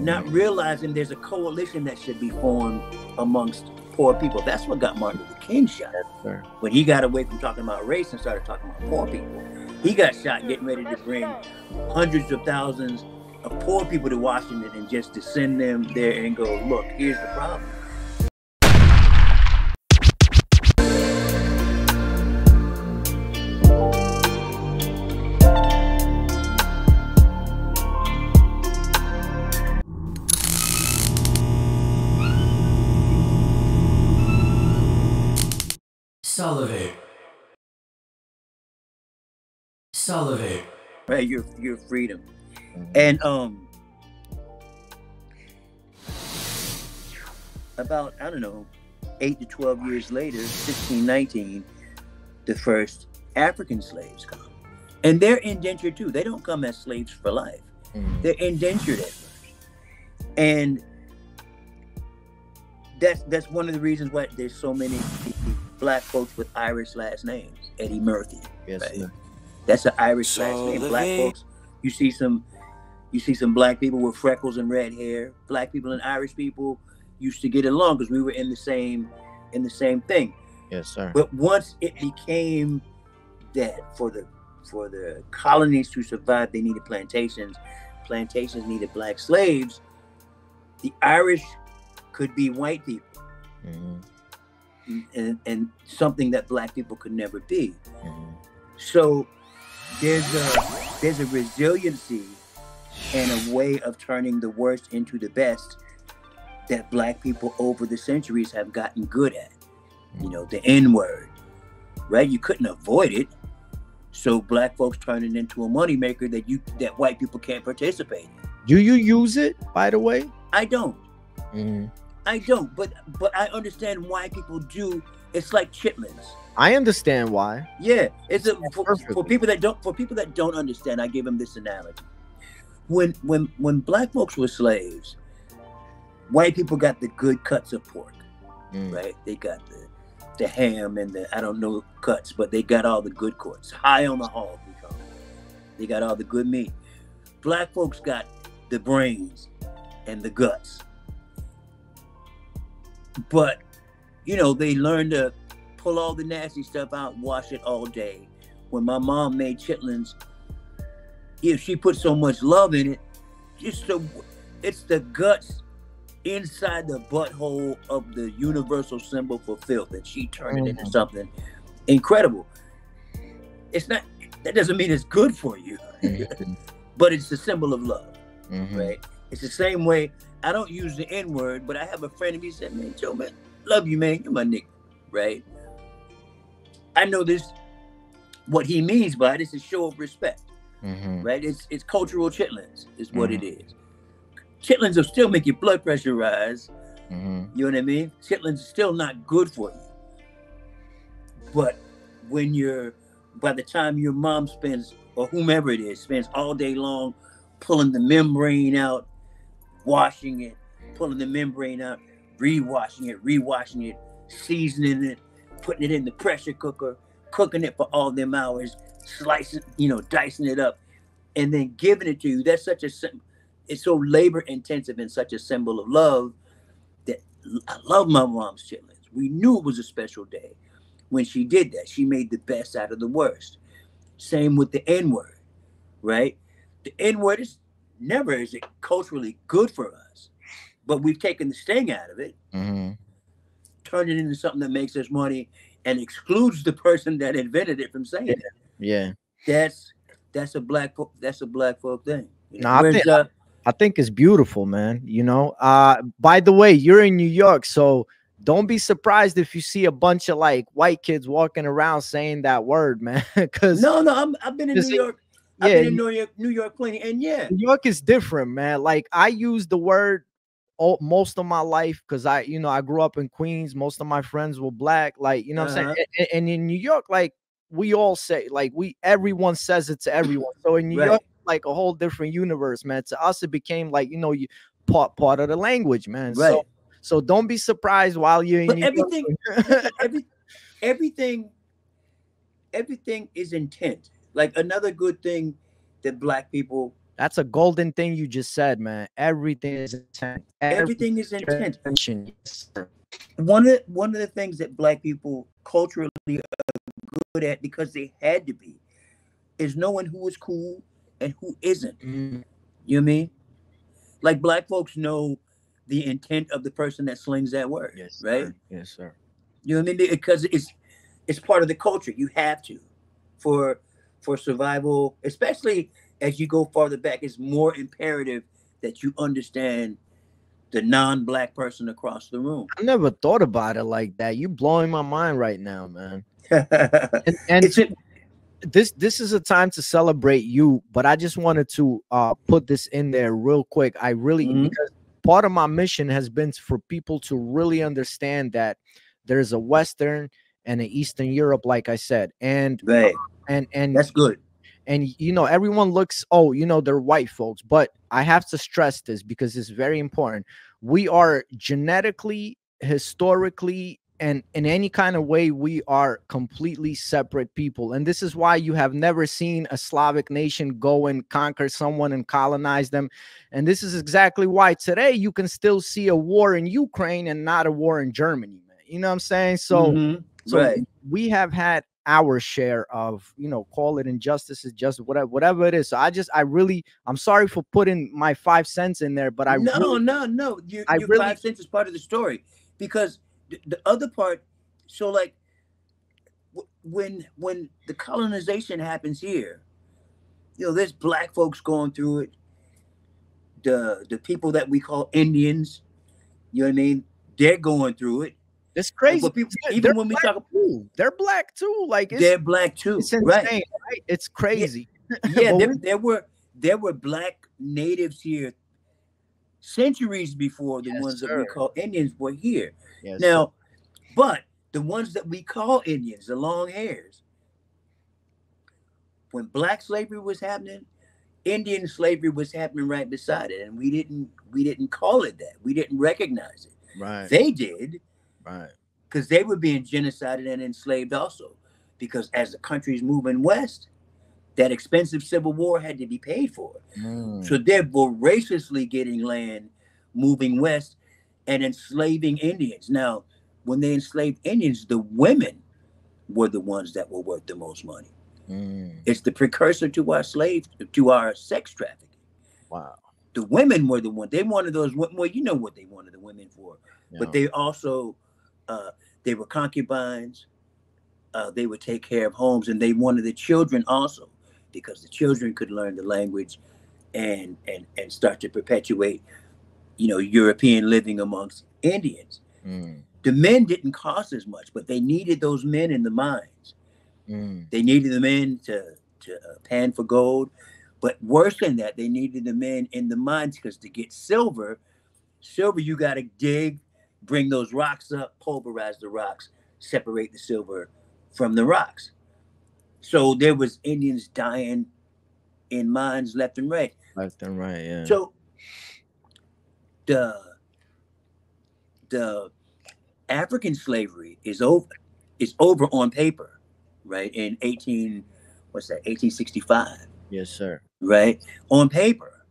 not realizing there's a coalition that should be formed amongst poor people. That's what got Martin Luther King shot. Sure. When he got away from talking about race and started talking about poor people. He got shot getting ready to bring hundreds of thousands of poor people to Washington and just to send them there and go, look, here's the problem. SouLivate. SouLivate. Right, your freedom. And about, I don't know, 8 to 12 years later, 1619, the first African slaves come. And they're indentured too. They don't come as slaves for life. They're indentured at first. And that's one of the reasons why there's so many black folks with Irish last names. Eddie Murphy. Yes, right? sir. That's an Irish last name. Black folks, you see some black people with freckles and red hair. Black people and Irish people used to get along because we were in the same thing. Yes, sir. But once it became that for the colonies to survive, they needed plantations. Plantations needed black slaves. The Irish could be white people. And something that black people could never be. So there's a resiliency and a way of turning the worst into the best that black people over the centuries have gotten good at. You know, the N-word, right? You couldn't avoid it. So black folks turn it into a moneymaker that white people can't participate in. Do you use it, by the way? I don't. I don't, but I understand why people do. It's like chitlins. I understand why. Yeah, it's for people that don't understand. I give them this analogy. When black folks were slaves, white people got the good cuts of pork, right? They got the ham and the I don't know cuts, but they got all the good cuts. High on the hog, we call it. They got all the good meat. Black folks got the brains and the guts. But, you know, they learned to pull all the nasty stuff out, wash it all day. When my mom made chitlins, she put so much love in it, it's the guts inside the butthole of the universal symbol for filth, and she turned it into something incredible. That doesn't mean it's good for you, but it's the symbol of love, right? It's the same way. I don't use the N-word, but I have a friend of me said, man, Joe, man, love you, man. You're my nigga, right? I know what he means by it is a show of respect, right? It's cultural chitlins is what it is. Chitlins will still make your blood pressure rise. You know what I mean? Chitlins are still not good for you. But by the time your mom spends, or whomever it is, spends all day long pulling the membrane out, washing it, pulling the membrane out, rewashing it, seasoning it, putting it in the pressure cooker, cooking it for all them hours, slicing, dicing it up, and then giving it to you. That's it's so labor intensive and such a symbol of love that I love my mom's chitlins. We knew it was a special day when she did that. She made the best out of the worst. Same with the N-word, right? The N-word is never is it culturally good for us, but we've taken the sting out of it, turned it into something that makes us money and excludes the person that invented it from saying it. Yeah, that's a black folk thing. I think it's beautiful, man. By the way, you're in New York, so don't be surprised if you see a bunch of like white kids walking around saying that word, man. Because I've been in New York. I've been in New York plenty, and New York is different, man. Like I use the word most of my life because I grew up in Queens. Most of my friends were black, like what I'm saying. And in New York, like we all say, like everyone says it to everyone. So in New York, like a whole different universe, man. To us, it became like part of the language, man. Right. So don't be surprised while you're in New York. Everything is intent. Like another good thing that black people That's a golden thing you just said, man. Everything is intent. Everything is intent. Yes, sir. One of the things that Black people culturally are good at, because they had to be, is knowing who is cool and who isn't. Mm. You know what I mean? Like, Black folks know the intent of the person that slings that word, Yes, right? sir. Yes, sir. You know what I mean? Because it's part of the culture. You have to, for survival, especially as you go farther back. It's more imperative that you understand the non-Black person across the room. I never thought about it like that. You blowing my mind right now, man. And It's it. this is a time to celebrate you, but I just wanted to put this in there real quick. I really because part of my mission has been for people to really understand that there's a Western and an Eastern Europe, like I said, and Right. and That's good. and you know, everyone looks, oh, you know, they're white folks, but I have to stress this because it's very important. We are genetically, historically, and in any kind of way, we are completely separate people. And this is why you have never seen a Slavic nation go and conquer someone and colonize them. And this is exactly why today you can still see a war in Ukraine and not a war in Germany, man. You know what I'm saying? So, Right. we have had our share of, you know, call it injustices, just whatever it is. So I'm sorry for putting my 5 cents in there, but No. Your 5 cents is part of the story, because the other part. So, like, when the colonization happens here, you know, there's Black folks going through it. The people that we call Indians, you know what I mean? They're going through it. It's crazy. But people, even when we talk, they're Black too. Like, they're Black too. It's insane, right? It's crazy. Yeah, there were Black natives here centuries before the ones that we call Indians were here. Yes, now, but the ones that we call Indians, the long hairs, when Black slavery was happening, Indian slavery was happening right beside it, and we didn't call it that. We didn't recognize it. Right. They did. Right. Because they were being genocided and enslaved also. Because as the country's moving west, that expensive civil war had to be paid for. So they're voraciously getting land, moving west, and enslaving Indians. Now, when they enslaved Indians, the women were the ones that were worth the most money. It's the precursor to our sex trafficking. Wow. The women were the ones. They wanted those. Well, you know what they wanted the women for. Yeah. But they also, they were concubines. They would take care of homes, and they wanted the children also, because the children could learn the language and start to perpetuate, you know, European living amongst Indians. The men didn't cost as much, but they needed those men in the mines. They needed the men to pan for gold. But worse than that, they needed the men in the mines, because to get silver, you got to dig, bring those rocks up, pulverize the rocks, separate the silver from the rocks. So there was Indians dying in mines left and right. Left and right, yeah. So the African slavery is over on paper, right? In 1865. Yes, sir. Right? On paper.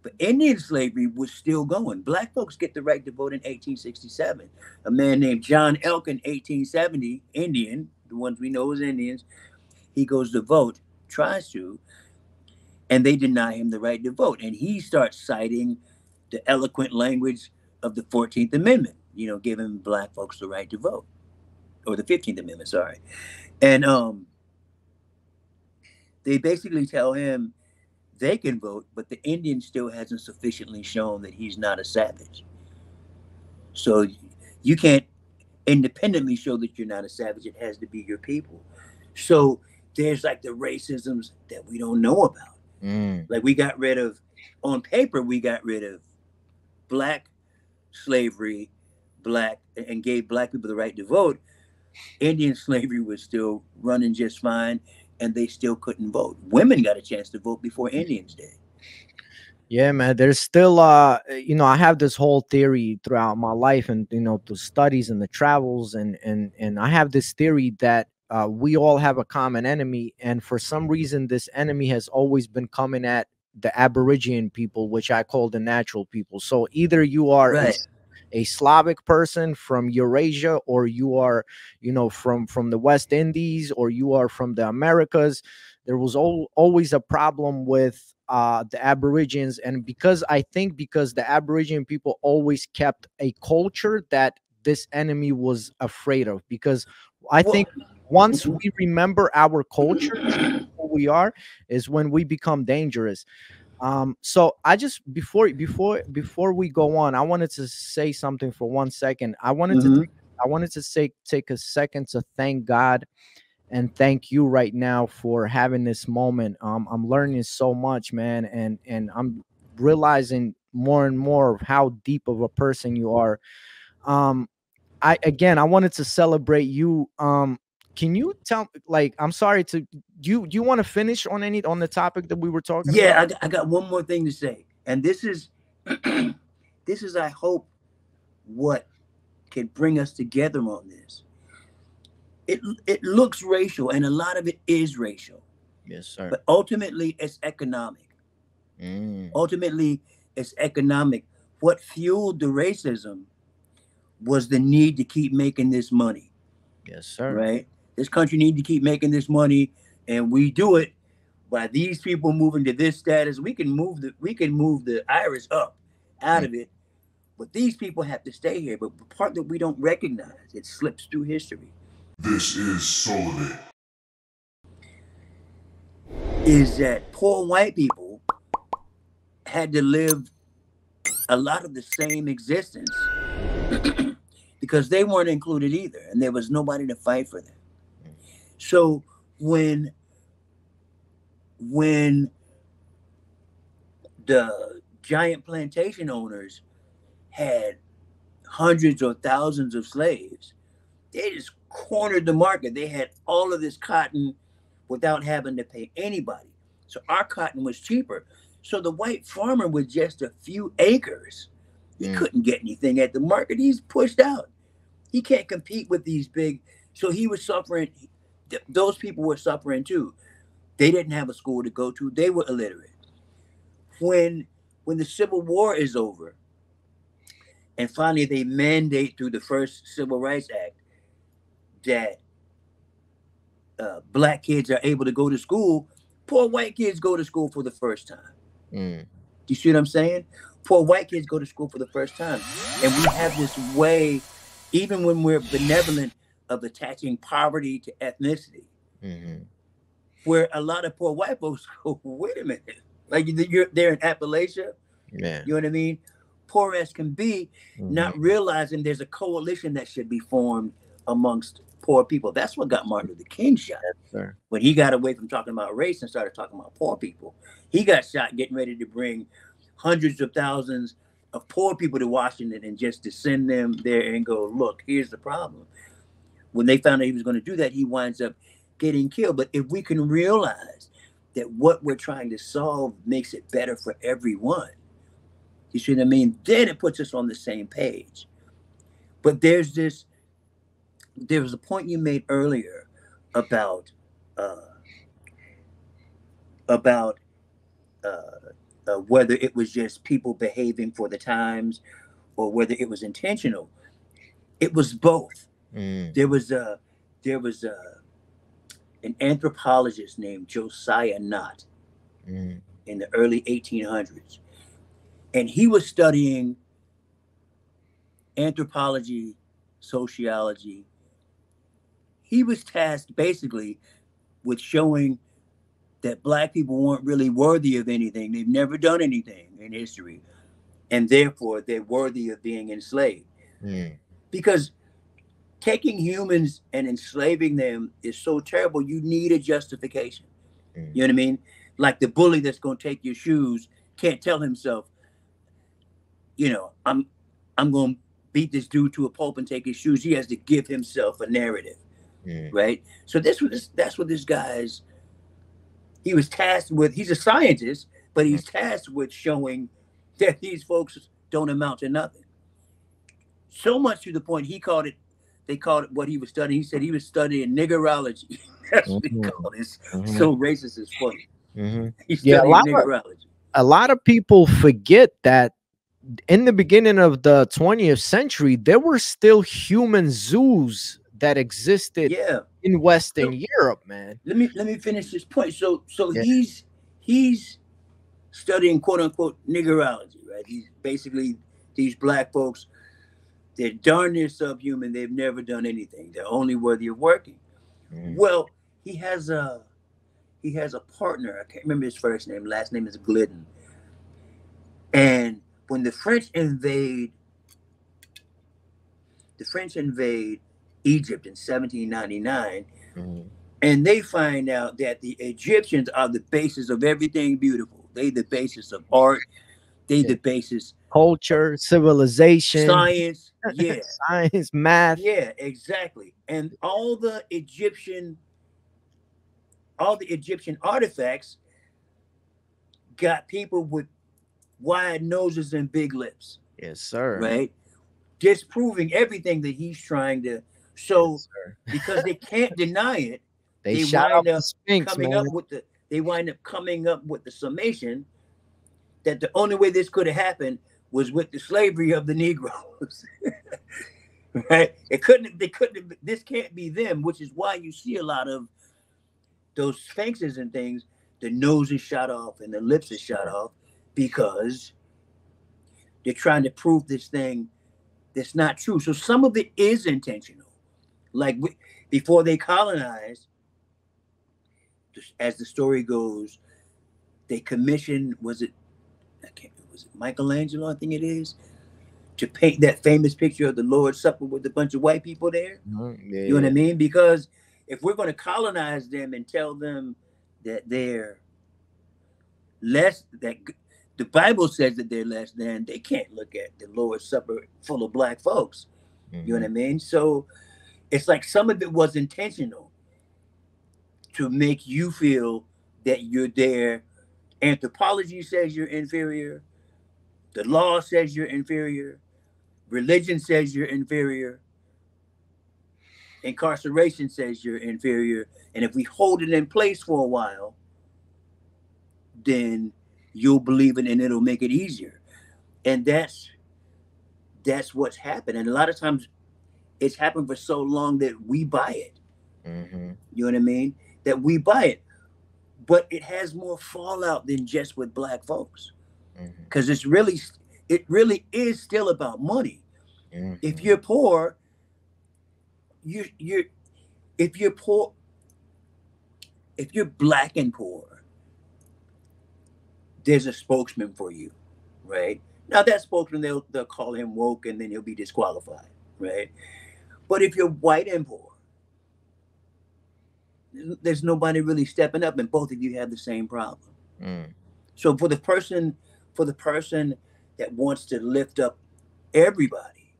But Indian slavery was still going. Black folks get the right to vote in 1867. A man named John Elkin, 1870, Indian, the ones we know as Indians, he goes to vote, tries to, and they deny him the right to vote. And he starts citing the eloquent language of the 14th Amendment, you know, giving Black folks the right to vote. Or the 15th Amendment, sorry. And they basically tell him they can vote, but the Indian still hasn't sufficiently shown that he's not a savage. So you can't independently show that you're not a savage. It has to be your people. So there's like the racisms that we don't know about. Like, we got rid of, on paper, we got rid of Black slavery, and gave Black people the right to vote. Indian slavery was still running just fine, and they still couldn't vote. Women got a chance to vote before Indians did. Yeah, man. There's still, you know, I have this whole theory throughout my life, and, you know, the studies and the travels, and I have this theory that we all have a common enemy, and for some reason this enemy has always been coming at the Aboriginal people, which I call the natural people. So either you are a Slavic person from Eurasia, or you are, you know, from the West Indies, or you are from the Americas. There was always a problem with the Aborigines, and because the Aboriginal people always kept a culture that this enemy was afraid of, because I think once we remember our culture, who we are, is when we become dangerous. So I just before we go on, I wanted to say something for 1 second. I wanted to say take a second to thank God and thank you right now for having this moment. I'm learning so much, man, and I'm realizing more and more of how deep of a person you are. I wanted to celebrate you. Can you tell, like, I'm sorry to do you want to finish on the topic that we were talking about? Yeah, I got one more thing to say, and this is this is, I hope, what can bring us together on this. It looks racial, and a lot of it is racial. Yes, sir. But ultimately, it's economic. Ultimately, it's economic. What fueled the racism was the need to keep making this money. Yes, sir. Right? This country needs to keep making this money, and we do it by these people moving to this status. We can move the iris up out of it, but these people have to stay here. But the part that we don't recognize, it slips through history. This is SouLivate. Is that poor white people had to live a lot of the same existence because they weren't included either, and there was nobody to fight for them. So when the giant plantation owners had hundreds or thousands of slaves, they just cornered the market. They had all of this cotton without having to pay anybody. So our cotton was cheaper. So the white farmer with just a few acres, he couldn't get anything at the market. He's pushed out. He can't compete with these big. So he was suffering. Those people were suffering too. They didn't have a school to go to. They were illiterate. When the Civil War is over, and finally they mandate through the first Civil Rights Act that black kids are able to go to school, poor white kids go to school for the first time. Do you see what I'm saying? Poor white kids go to school for the first time. And we have this way, even when we're benevolent, of attaching poverty to ethnicity, where a lot of poor white folks go, wait a minute, like they're in Appalachia, you know what I mean? Poor as can be, not realizing there's a coalition that should be formed amongst poor people. That's what got Martin Luther King shot. When he got away from talking about race and started talking about poor people, he got shot getting ready to bring hundreds of thousands of poor people to Washington and just to send them there and go, look, here's the problem. When they found out he was going to do that, he winds up getting killed. But if we can realize that what we're trying to solve makes it better for everyone, you see what I mean? Then it puts us on the same page. But there was a point you made earlier about whether it was just people behaving for the times or whether it was intentional. It was both. There was an anthropologist named Josiah Knott in the early 1800s, and he was studying anthropology, sociology. He was tasked basically with showing that black people weren't really worthy of anything. They've never done anything in history, and therefore they're worthy of being enslaved. Because taking humans and enslaving them is so terrible. You need a justification. You know what I mean? Like the bully that's going to take your shoes can't tell himself, you know, I'm going to beat this dude to a pulp and take his shoes. He has to give himself a narrative, right? So that's what this guy's. He was tasked with. He's a scientist, but he's tasked with showing that these folks don't amount to nothing. So much to the point he called it they called it what he was studying. He said he was studying niggerology. That's what they called it. It's so racist, it's funny. He's studying niggerology. A lot of people forget that in the beginning of the 20th century, there were still human zoos that existed in Western Europe, man. Let me finish this point. So he's studying quote unquote niggerology, right? He's basically these black folks, they're darn near subhuman. They've never done anything. They're only worthy of working. Well, he has a partner. I can't remember his first name. Last name is Glidden. And when the French invade Egypt in 1799, and they find out that the Egyptians are the basis of everything beautiful. They the basis of art. They the basis culture, civilization, science, science, math. Yeah, exactly. And all the Egyptian artifacts got people with wide noses and big lips. Yes, sir. Right? Disproving everything that he's trying to show, because they can't deny it. They wind up coming up with the summation that the only way this could have happened was with the slavery of the Negroes. Right? This can't be them, which is why you see a lot of those sphinxes and things, the nose is shot off and the lips is shot off, because they're trying to prove this thing that's not true. So some of it is intentional. Like before they colonized, as the story goes, they commissioned, was it Michelangelo, I think it is, to paint that famous picture of the Lord's Supper with a bunch of white people there. You know what I mean? Because if we're going to colonize them and tell them that they're less, that the Bible says that they're less than, they can't look at the Lord's Supper full of black folks. You know what I mean? So it's like some of it was intentional to make you feel that you're there. Anthropology says you're inferior. The law says you're inferior. Religion says you're inferior. Incarceration says you're inferior. And if we hold it in place for a while, then you'll believe it and it'll make it easier. And that's what's happened. And a lot of times it's happened for so long that we buy it. You know what I mean? That we buy it. But it has more fallout than just with black folks. Because it really is still about money. If you're poor, if you're black and poor, there's a spokesman for you, right? Now that spokesman, they'll call him woke and then he'll be disqualified, right? But if you're white and poor, there's nobody really stepping up, and both of you have the same problem. So for the person that wants to lift up everybody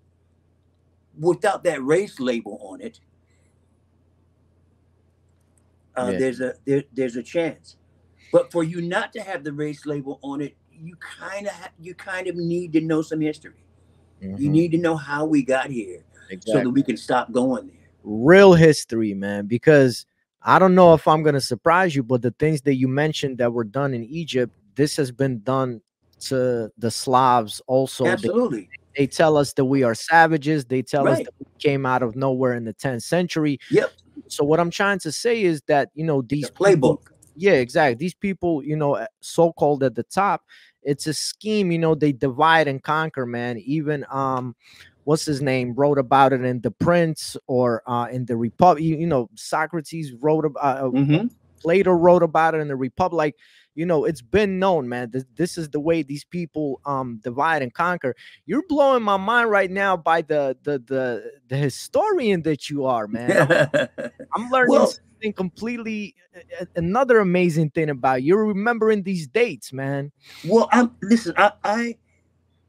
without that race label on it, there's a chance. But for you not to have the race label on it, you kind of need to know some history. You need to know how we got here, so that we can stop going there. Real history, man, because I don't know if I'm going to surprise you, but the things that you mentioned that were done in Egypt, this has been done to the Slavs also. Absolutely. They tell us that we are savages. They tell us that we came out of nowhere in the 10th century. So what I'm trying to say is that, these playbook. Yeah, exactly. These people, so-called at the top, it's a scheme, they divide and conquer, man. Even, what's his name, wrote about it in The Prince or in the Republic. Socrates wrote about Plato wrote about it in the Republic. It's been known, man. This is the way these people divide and conquer. You're blowing my mind right now by the historian that you are, man. I'm learning something completely. Another amazing thing about you. You're remembering these dates, man. Well, listen. I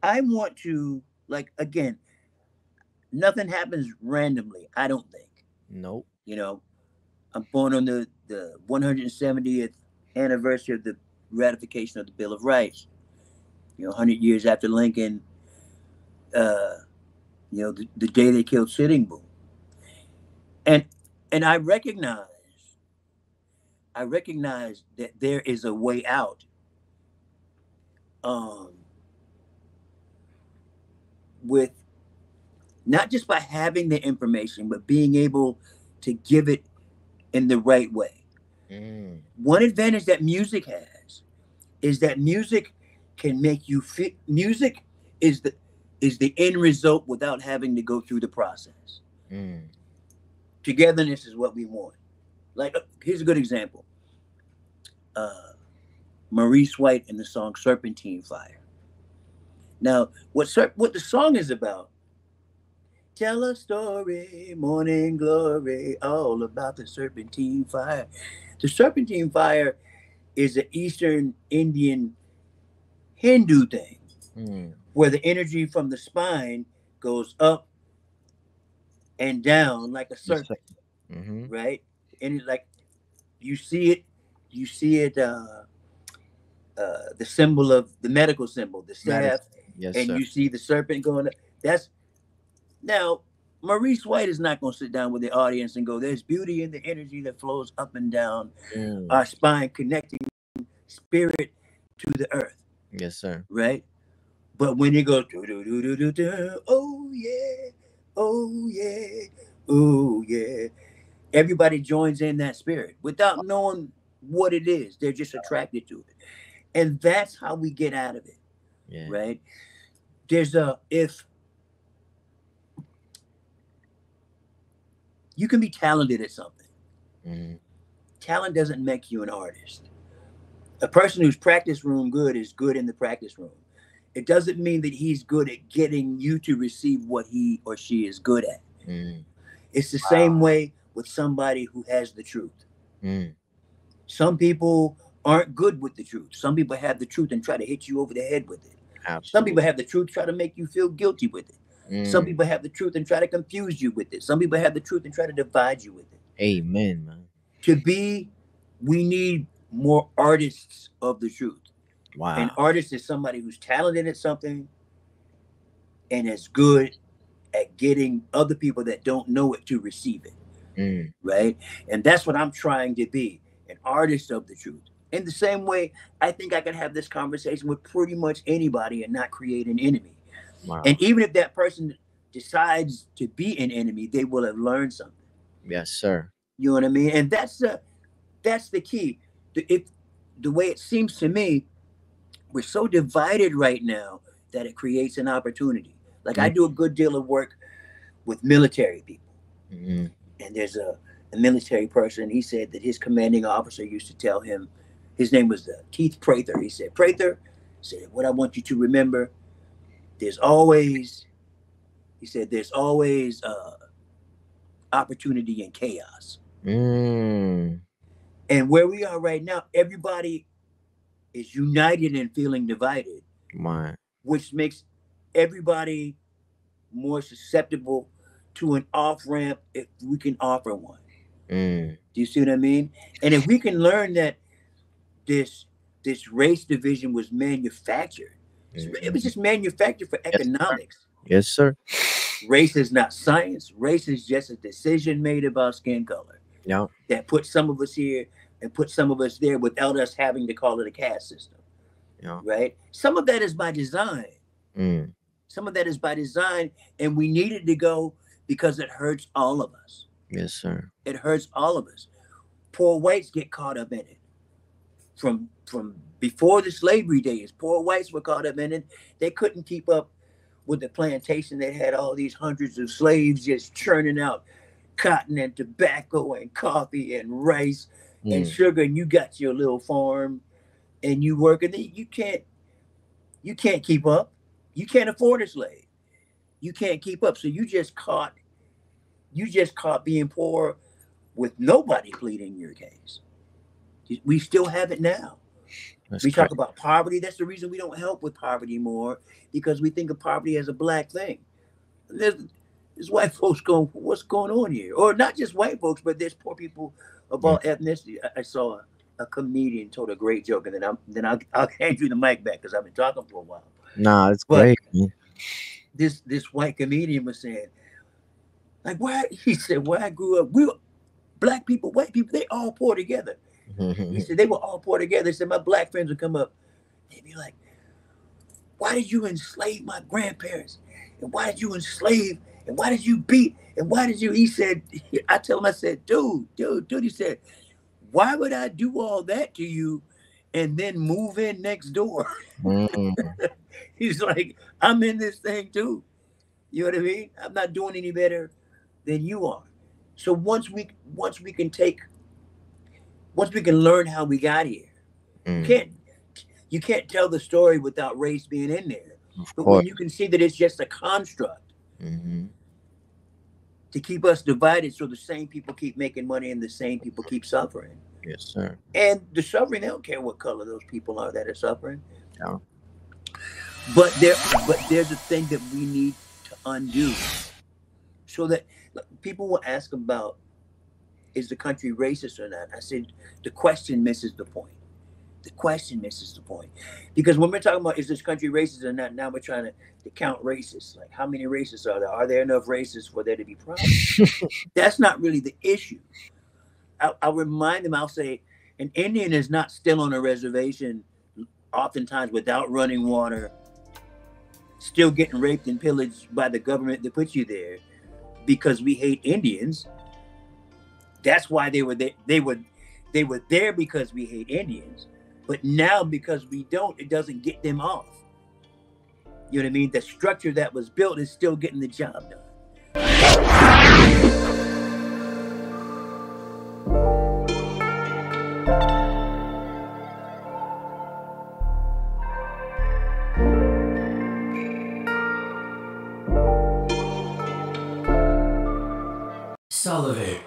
want to, like, again. Nothing happens randomly, I don't think. Nope. I'm born on the 170th anniversary of the ratification of the Bill of Rights. 100 years after Lincoln, the day they killed Sitting Bull. And I recognize that there is a way out. With not just by having the information, but being able to give it in the right way. One advantage that music has is that music can make you feel. Music is the end result without having to go through the process. Togetherness is what we want. Like, here's a good example. Maurice White in the song "Serpentine Fire." Now, what the song is about? Tell a story, morning glory, all about the serpentine fire. The serpentine fire is an Eastern Indian Hindu thing, where the energy from the spine goes up and down like a serpent, right? And it's like you see it, the symbol of the medical symbol, the staff, and you see the serpent going up. That's now, Maurice White is not going to sit down with the audience and go, "There's beauty in the energy that flows up and down our spine, connecting spirit to the earth." Yes, sir. Right? But when it goes, oh yeah, oh yeah, oh yeah, everybody joins in that spirit without knowing what it is. They're just attracted to it. And that's how we get out of it. Yeah. Right? If you can be talented at something. Talent doesn't make you an artist. A person who's practice room good is good in the practice room. It doesn't mean that he's good at getting you to receive what he or she is good at. It's the same way with somebody who has the truth. Some people aren't good with the truth. Some people have the truth and try to hit you over the head with it. Absolutely. Some people have the truth, try to make you feel guilty with it. Some people have the truth and try to confuse you with it. Some people have the truth and try to divide you with it. Amen, man. We need more artists of the truth. Wow. An artist is somebody who's talented at something and is good at getting other people that don't know it to receive it. Right? And that's what I'm trying to be, an artist of the truth. In the same way, I think I can have this conversation with pretty much anybody and not create an enemy. Wow. And even if that person decides to be an enemy, they will have learned something. Yes, sir. You know what I mean? And that's the key. The way it seems to me, we're so divided right now that it creates an opportunity. Like I do a good deal of work with military people. And there's a military person. He said that his commanding officer used to tell him, his name was Keith Prather. He said, "Prather," said, "what I want you to remember, there's always opportunity in chaos." And where we are right now, everybody is united and feeling divided, which makes everybody more susceptible to an off-ramp if we can offer one. Do you see what I mean? And if we can learn that this race division was manufactured, it was just manufactured for economics. Yes, sir. Race is not science. Race is just a decision made about skin color. Yeah. That put some of us here and put some of us there without us having to call it a caste system. Yeah. Right? Some of that is by design. Some of that is by design, and we needed to go because it hurts all of us. Yes, sir. It hurts all of us. Poor whites get caught up in it. From before the slavery days, poor whites were caught up in it. They couldn't keep up with the plantation that had all these hundreds of slaves just churning out cotton and tobacco and coffee and rice and sugar, and you got your little farm and you work, and you can't keep up. You can't afford a slave. You can't keep up. So you just caught being poor with nobody pleading your case. We still have it now. We talk about poverty. That's the reason we don't help with poverty more, because we think of poverty as a black thing. There's white folks going, what's going on here? Or not just white folks, but there's poor people of all ethnicity. I saw a comedian told a great joke, and then I'll hand you the mic back because I've been talking for a while. Nah, it's great. This white comedian was saying, Like, why? He said, where I grew up, we were black people, white people, they all pour together. He said, they were all pour together. He said, my black friends would come up. They'd be like, why did you enslave my grandparents? And why did you enslave? And why did you beat? And why did you? He said, I tell him, I said, dude. He said, why would I do all that to you and then move in next door? He's like, I'm in this thing too. You know what I mean? I'm not doing any better than you are. So once we can learn how we got here, you can't tell the story without race being in there. But when you can see that it's just a construct to keep us divided, so the same people keep making money and the same people keep suffering. Yes, sir. And the suffering, they don't care what color those people are that are suffering. Yeah. But there's a thing that we need to undo, so that people will ask about, is the country racist or not? I said the question misses the point. The question misses the point, because when we're talking about is this country racist or not, now we're trying to count racists. Like, how many racists are there? Are there enough racists for there to be problems? That's not really the issue. I'll remind them. I'll say an Indian is not still on a reservation, oftentimes without running water, still getting raped and pillaged by the government that put you there, because we hate Indians. That's why they were there. They were there because we hate Indians. But now, because we don't, it doesn't get them off. You know what I mean? The structure that was built is still getting the job done. SouLivate.